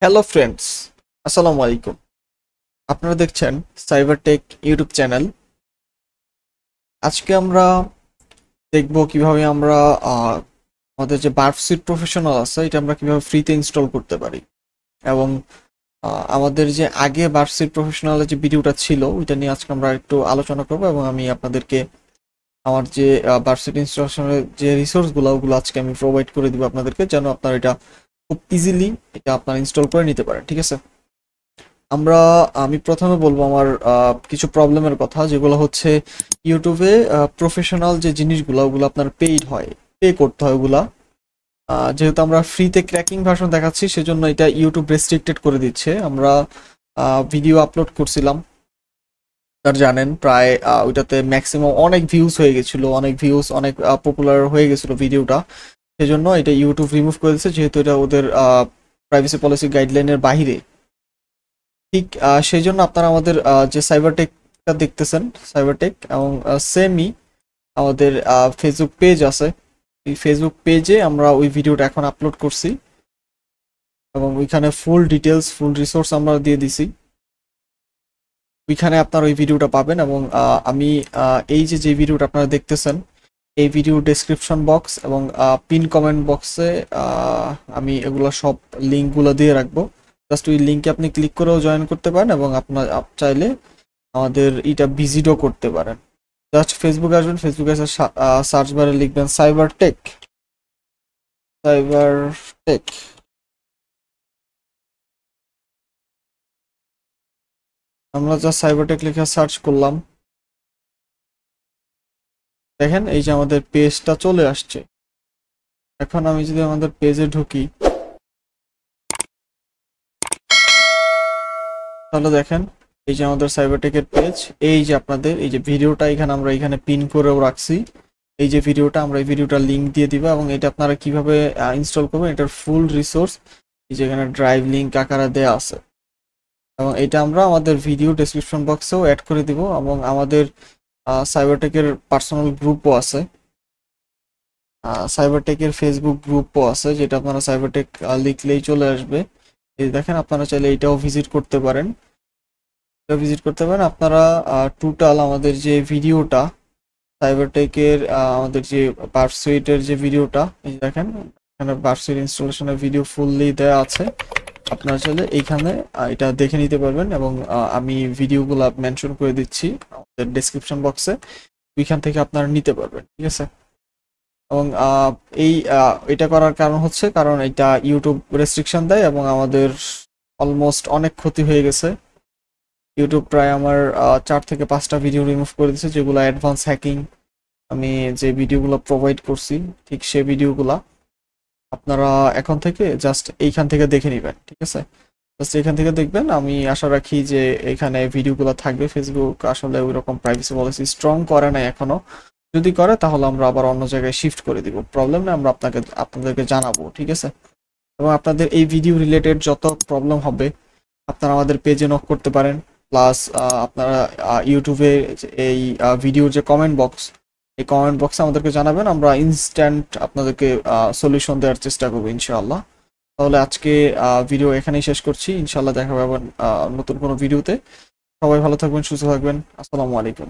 Hello friends, আসসালামু আলাইকুম। আপনারা দেখছেন সাইবারটেক ইউটিউব চ্যানেল। আজকে আমরা দেখব কিভাবে আমরা আমাদের যে বার্ফসিট প্রফেশনাল আছে এটা আমরা কিভাবে ফ্রিতে ইনস্টল করতে পারি, এবং আমাদের যে আগে বার্ফসিট প্রফেশনালের যে ভিডিওটা ছিল ওইটা নিয়ে আজকে আমরা একটু আলোচনা করব, এবং আমি আপনাদেরকে আমার যে বার্ফসিট ইনস্টলেশনের যে রিসোর্সগুলো ওগুলো আজকে আমি প্রোভাইড করে দিব আপনাদেরকে, যেন আপনারা এটা খুব ইজিলি এটা আপনারা ইনস্টল করে নিতে পারেন। ঠিক আছে, আমি প্রথমে বলবো আমার কিছু প্রবলেমের কথা, যেগুলো হচ্ছে ইউটিউবে প্রফেশনাল যে জিনিসগুলো ওগুলো আপনার পেইড হয়, পে করতে হয় ওগুলা। যেহেতু আমরা ফ্রিতে ক্র্যাকিং ভার্সন দেখাচ্ছি সেজন্য এটা ইউটিউব রেস্ট্রিক্টেড করে দিচ্ছে। আমরা ভিডিও আপলোড করছিলাম, তার জানেন প্রায় ওইটাতে ম্যাক্সিমাম অনেক ভিউজ হয়ে গেছিলো, অনেক পপুলার হয়ে গেছিলো ভিডিওটা। সেজন্য এটা ইউটিউব রিমুভ করে দিচ্ছে, যেহেতু এটা ওদের প্রাইভেসি পলিসি গাইডলাইনের বাইরে। ঠিক সেই জন্য আপনারা আমাদের যে সাইবারটেকটা দেখতেছেন, সাইবারটেক এবং সেমই আমাদের ফেসবুক পেজ আছে, এই ফেসবুক পেজে আমরা ওই ভিডিওটা এখন আপলোড করছি, এবং ওইখানে ফুল ডিটেলস ফুল রিসোর্স আমরা দিয়ে দিছি। ওইখানে আপনারা ওই ভিডিওটা পাবেন, এবং আমি এই যে ভিডিওটা আপনারা দেখতেছেন এই ভিডিও ডেসক্রিপশন বক্স এবং পিন কমেন্ট বক্সে আমি এগুলো সব লিঙ্কগুলো দিয়ে রাখবো। জাস্ট ওই লিঙ্কে আপনি ক্লিক করেও জয়েন করতে পারেন, এবং আপনার চাইলে আমাদের এটা ভিজিটও করতে পারেন। জাস্ট ফেসবুকে আসবেন, ফেসবুকে এসে সার্চ বারে লিখবেন সাইবারটেক। আমরা জাস্ট সাইবারটেক লিখে সার্চ করলাম, দেখেন এই যে আমাদের পেজটা চলে আসছে। এখন আমি যদি আমাদের পেজে ঢুকি তাহলে দেখেন এই যে আমাদের সাইবারটেকের পেজ, এই যে আপনাদের এই যে ভিডিওটা আমরা এখানে পিন করেও রাখছি। এই যে ভিডিওটা আমরা এই ভিডিওটা লিঙ্ক দিয়ে দিব, এবং এটা আপনারা কিভাবে ইনস্টল করবেন এটার ফুল রিসোর্স এই যে এখানে ড্রাইভ লিঙ্ক আকারে দেয়া আছে, এবং এটা আমরা আমাদের ভিডিও ডেসক্রিপশন বক্সেও অ্যাড করে দিব। এবং আমাদের সাইবারটেকের পার্সোনাল গ্রুপও আছে, সাইবারটেকের ফেসবুক গ্রুপও আছে, যেটা আপনারা সাইবারটেক লিখলেই চলে আসবে। এই দেখেন আপনারা চাইলে এটাও ভিজিট করতে পারেন। আপনারা টোটাল আমাদের যে ভিডিওটা সাইবারটেকের আমাদের যে বার্ফসুইটের যে ভিডিওটা, এই দেখেন এখানে বার্ফসুইট ইনস্টলেশনের ভিডিও ফুললি দেওয়া আছে। আপনারা চাইলে এইখানে এটা দেখে নিতে পারবেন, এবং আমি ভিডিওগুলো মেনশন করে দিচ্ছি আমাদের ডেসক্রিপশন বক্সে, ওইখান থেকে আপনারা নিতে পারবেন। ঠিক আছে, এবং এটা করার কারণ হচ্ছে কারণ এটা ইউটিউব রেস্ট্রিকশন দেয়, এবং আমাদের অলমোস্ট অনেক ক্ষতি হয়ে গেছে। ইউটিউব প্রায় আমার 4 থেকে 5টা ভিডিও রিমুভ করে দিয়েছে, যেগুলো অ্যাডভান্স হ্যাকিং আমি যে ভিডিওগুলো প্রোভাইড করছি ঠিক সেই ভিডিওগুলা আপনারা এখন থেকে জাস্ট এইখান থেকে দেখে নেবেন। ঠিক আছে, জাস্ট এখান থেকে দেখবেন। আমি আশা রাখি যে এখানে ভিডিওগুলো থাকবে। ফেসবুক আসলে ওই রকম প্রাইভেসি পলিসি স্ট্রং করে নাই এখনো, যদি করে তাহলে আমরা আবার অন্য জায়গায় শিফট করে দিব, প্রবলেম নেই, আমরা আপনাদেরকে জানাবো। ঠিক আছে, এবং আপনাদের এই ভিডিও রিলেটেড যত প্রবলেম হবে আপনারা আমাদের পেজে নক করতে পারেন, প্লাস আপনারা ইউটিউবে এই ভিডিওর যে কমেন্ট বক্স, এই কমেন্ট বক্সে আমাদেরকে জানাবেন, আমরা ইনস্ট্যান্ট আপনাদেরকে সলিউশন দেওয়ার চেষ্টা করবো ইনশাআল্লাহ। তাহলে আজকে ভিডিও এখানেই শেষ করছি, ইনশাআল্লাহ দেখা হবে নতুন কোনো ভিডিওতে। সবাই ভালো থাকবেন, সুস্থ থাকবেন, আসসালামু আলাইকুম।